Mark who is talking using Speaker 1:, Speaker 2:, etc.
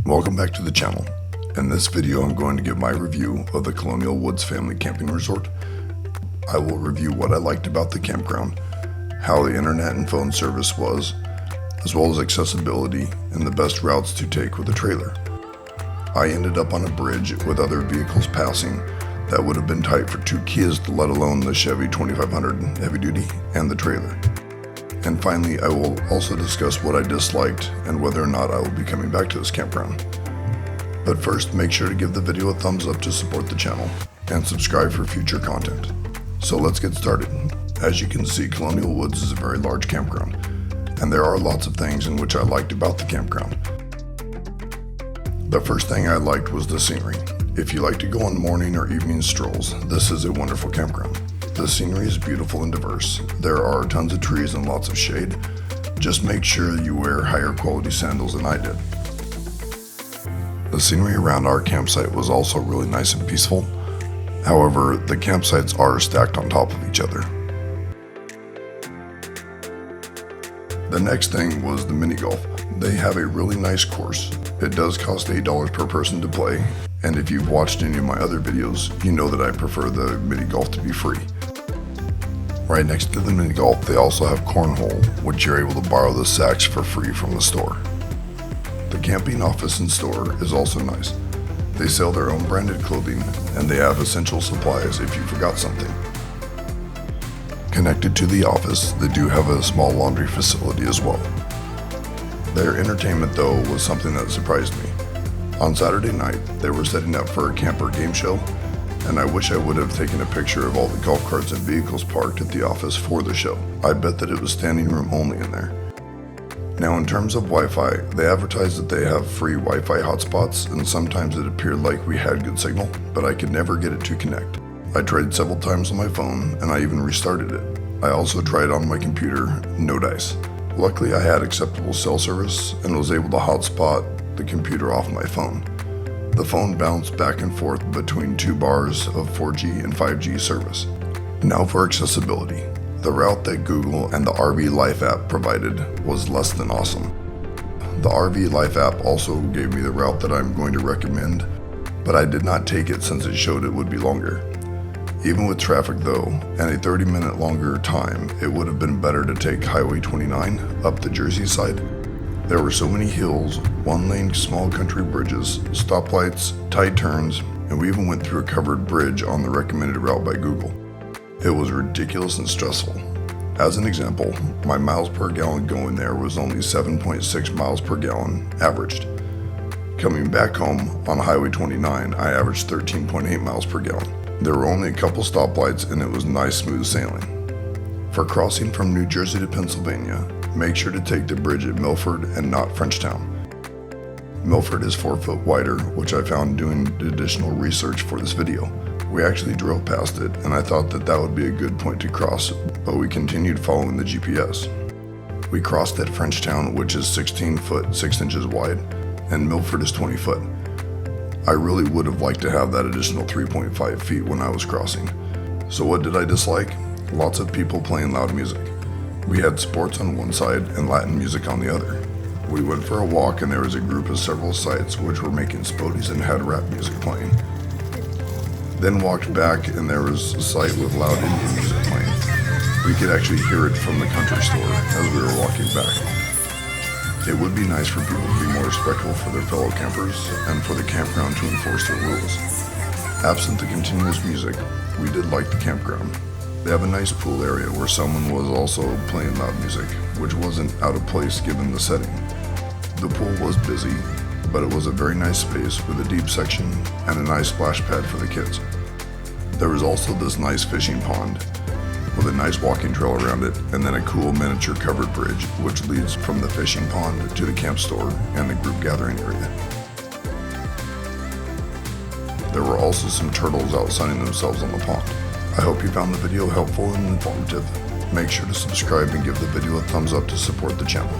Speaker 1: Welcome back to the channel. In this video I'm going to give my review of the Colonial Woods Family Camping Resort. I will review what I liked about the campground, how the internet and phone service was, as well as accessibility and the best routes to take with a trailer. I ended up on a bridge with other vehicles passing that would have been tight for two kids, let alone the Chevy 2500 heavy duty and the trailer. And finally, I will also discuss what I disliked and whether or not I will be coming back to this campground. But first, make sure to give the video a thumbs up to support the channel and subscribe for future content. So let's get started. As you can see, Colonial Woods is a very large campground, and there are lots of things in which I liked about the campground. The first thing I liked was the scenery. If you like to go on morning or evening strolls, this is a wonderful campground. The scenery is beautiful and diverse. There are tons of trees and lots of shade. Just make sure you wear higher quality sandals than I did. The scenery around our campsite was also really nice and peaceful. However, the campsites are stacked on top of each other. The next thing was the mini golf. They have a really nice course. It does cost $8 per person to play, and if you've watched any of my other videos, you know that I prefer the mini golf to be free. Right next to the mini golf, they also have cornhole, which you're able to borrow the sacks for free from the store. The camping office and store is also nice. They sell their own branded clothing, and they have essential supplies if you forgot something. Connected to the office, they do have a small laundry facility as well. Their entertainment, though, was something that surprised me. On Saturday night, they were setting up for a camper game show, and I wish I would have taken a picture of all the golf carts and vehicles parked at the office for the show. I bet that it was standing room only in there. Now, in terms of Wi-Fi, they advertise that they have free Wi-Fi hotspots, and sometimes it appeared like we had good signal, but I could never get it to connect. I tried several times on my phone, and I even restarted it. I also tried on my computer, no dice. Luckily, I had acceptable cell service and was able to hotspot the computer off my phone. The phone bounced back and forth between two bars of 4G and 5G service. Now for accessibility. The route that Google and the RV Life app provided was less than awesome. The RV Life app also gave me the route that I'm going to recommend, but I did not take it since it showed it would be longer. Even with traffic though, and a 30-minute longer time, it would have been better to take Highway 29 up the Jersey side. There were so many hills, one-lane small country bridges, stoplights, tight turns, and we even went through a covered bridge on the recommended route by Google. It was ridiculous and stressful. As an example, my miles per gallon going there was only 7.6 miles per gallon averaged. Coming back home on Highway 29, I averaged 13.8 miles per gallon. There were only a couple stoplights and it was nice smooth sailing. For crossing from New Jersey to Pennsylvania, make sure to take the bridge at Milford and not Frenchtown. Milford is 4 foot wider, which I found doing additional research for this video. We actually drove past it, and I thought that that would be a good point to cross, but we continued following the GPS. We crossed at Frenchtown, which is 16 foot 6 inches wide, and Milford is 20 foot. I really would have liked to have that additional 3.5 feet when I was crossing. So what did I dislike? Lots of people playing loud music. We had sports on one side and Latin music on the other. We went for a walk and there was a group of several sites which were making spodies and had rap music playing. Then walked back and there was a site with loud Indian music playing. We could actually hear it from the country store as we were walking back. It would be nice for people to be more respectful for their fellow campers and for the campground to enforce their rules. Absent the continuous music, we did like the campground. They have a nice pool area where someone was also playing loud music, which wasn't out of place given the setting. The pool was busy, but it was a very nice space with a deep section and a nice splash pad for the kids. There was also this nice fishing pond with a nice walking trail around it, and then a cool miniature covered bridge which leads from the fishing pond to the camp store and the group gathering area. There were also some turtles out sunning themselves on the pond. I hope you found the video helpful and informative. Make sure to subscribe and give the video a thumbs up to support the channel.